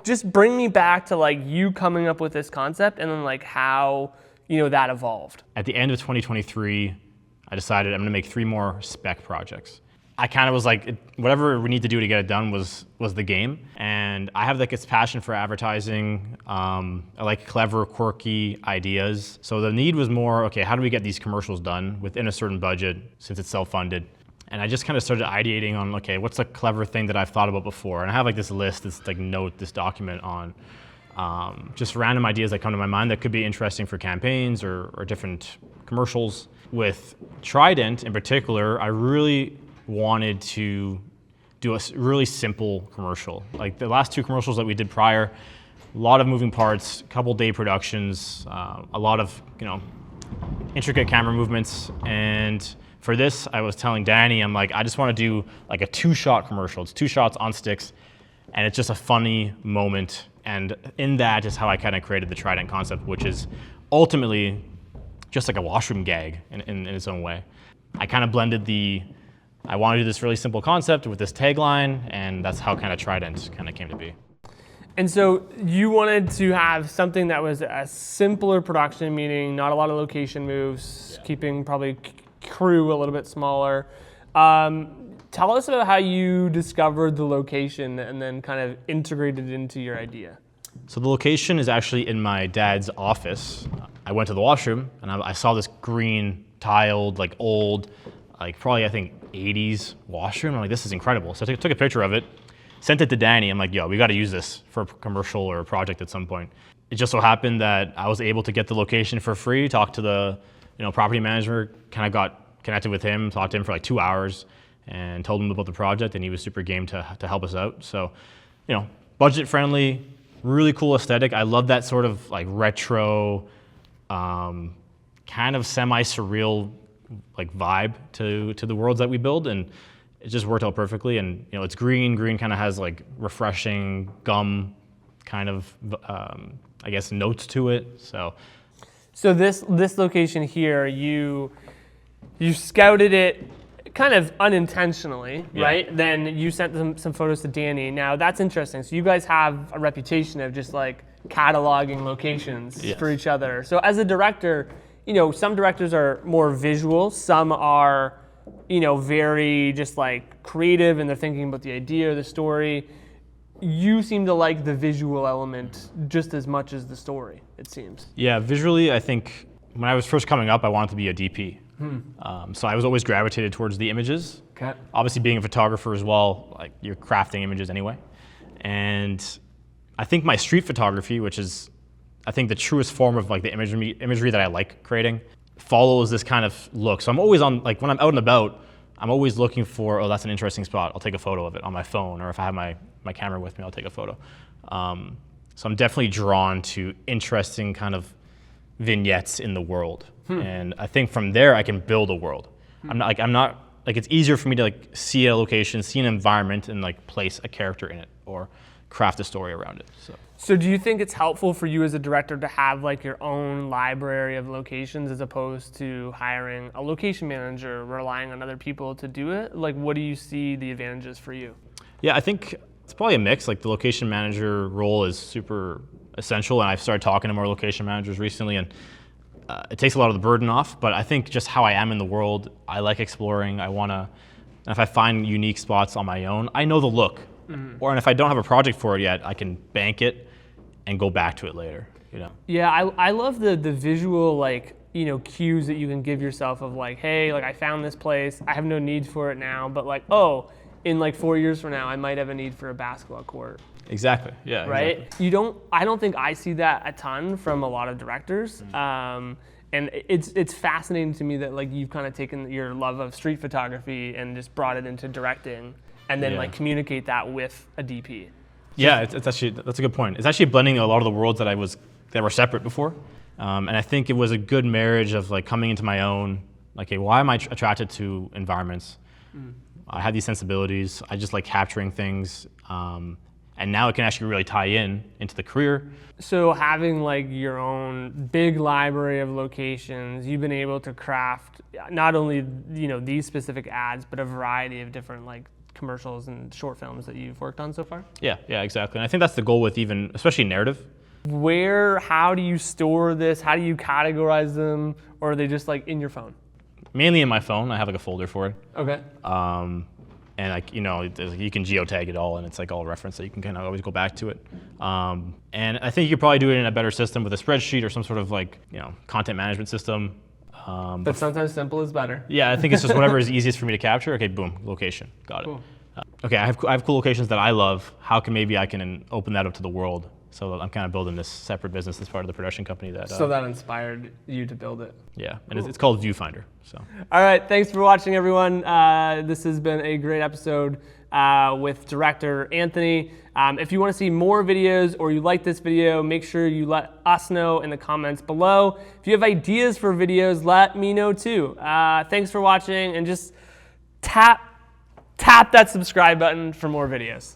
just bring me back to like you coming up with this concept and then like how, that evolved. At the end of 2023, I decided I'm going to make 3 more spec projects. I kind of was like, whatever we need to do to get it done was the game. And I have like this passion for advertising. I like clever, quirky ideas. So the need was more, okay, how do we get these commercials done within a certain budget since it's self-funded? And I just kind of started ideating on, okay, what's a clever thing that I've thought about before? And I have like this list, this document on just random ideas that come to my mind that could be interesting for campaigns or different commercials. With Trident in particular, I really wanted to do a really simple commercial. Like the last 2 commercials that we did prior, a lot of moving parts, couple day productions, a lot of intricate camera movements. And for this, I was telling Danny, I'm like, I just want to do like a 2-shot commercial. It's 2 shots on sticks, and it's just a funny moment. And in that is how I kind of created the Trident concept, which is ultimately just like a washroom gag in its own way. I kind of blended I want to do this really simple concept with this tagline, and that's how kind of Trident kind of came to be. And so you wanted to have something that was a simpler production, meaning not a lot of location moves, keeping probably crew a little bit smaller. Tell us about how you discovered the location and then kind of integrated it into your idea. So the location is actually in my dad's office. I went to the washroom and I saw this green tiled, like old, like probably I think 80s washroom. I'm like, this is incredible. So I took a picture of it, sent it to Danny. I'm like, yo, we got to use this for a commercial or a project at some point. It just so happened that I was able to get the location for free, talk to the property manager, kind of got connected with him, talked to him for like 2 hours and told him about the project, and he was super game to help us out. So, budget friendly, really cool aesthetic. I love that sort of like retro, kind of semi-surreal like vibe to the worlds that we build, and it just worked out perfectly. And it's green kind of has like refreshing gum kind of I guess notes to it. So this location here, you scouted it kind of unintentionally, right? Then you sent some photos to Danny. Now that's interesting. So you guys have a reputation of just like cataloging locations for each other. So as a director, some directors are more visual, some are, very just like creative and they're thinking about the idea or the story. You seem to like the visual element just as much as the story, it seems. Yeah, visually, I think when I was first coming up, I wanted to be a DP. So I was always gravitated towards the images. Okay. Obviously, being a photographer as well, like you're crafting images anyway. And I think my street photography, which is, I think, the truest form of like the imagery that I like creating, follows this kind of look. So I'm always on, like when I'm out and about, I'm always looking for, oh, that's an interesting spot. I'll take a photo of it on my phone, or if I have my camera with me, I'll take a photo. So I'm definitely drawn to interesting kind of vignettes in the world. And I think from there I can build a world. I'm not like it's easier for me to like see a location, see an environment, and like place a character in it or craft a story around it. So do you think it's helpful for you as a director to have like your own library of locations as opposed to hiring a location manager, relying on other people to do it? Like, what do you see the advantages for you? Yeah, I think it's probably a mix. Like the location manager role is super essential, and I've started talking to more location managers recently, and it takes a lot of the burden off. But I think just how I am in the world, I like exploring. And if I find unique spots on my own, I know the look. And if I don't have a project for it yet, I can bank it and go back to it later. Yeah, I love the visual like cues that you can give yourself of like, hey, like I found this place, I have no need for it now, but like, oh, in like 4 years from now, I might have a need for a basketball court. Exactly. Yeah. Right. Exactly. I don't think I see that a ton from a lot of directors. And it's fascinating to me that like you've kind of taken your love of street photography and just brought it into directing, and then like communicate that with a DP. Yeah, it's actually, that's a good point. It's actually blending a lot of the worlds that were separate before, and I think it was a good marriage of like coming into my own. Like, hey, why am I attracted to environments? I have these sensibilities. I just like capturing things, and now it can actually really tie into the career. So having like your own big library of locations, you've been able to craft not only these specific ads, but a variety of different like commercials and short films that you've worked on so far? Yeah, exactly. And I think that's the goal with even, especially narrative. How do you store this? How do you categorize them? Or are they just like in your phone? Mainly in my phone. I have like a folder for it. Okay. And like, you know, you can geotag it all and it's like all reference, so you can kind of always go back to it. And I think you could probably do it in a better system with a spreadsheet or some sort of like, you know, content management system. But sometimes simple is better. Yeah, I think it's just whatever is easiest for me to capture. Okay, boom, location, got Cool. it. Okay, I have cool locations that I love. How can maybe I can open that up to the world? So I'm kind of building this separate business as part of the production company that. So that inspired you to build it. Yeah, and it's called Viewfinder. So. All right, thanks for watching, everyone. This has been a great episode with director Anthony. If you want to see more videos or you like this video, make sure you let us know in the comments below. If you have ideas for videos, let me know too. Thanks for watching, and just tap that subscribe button for more videos.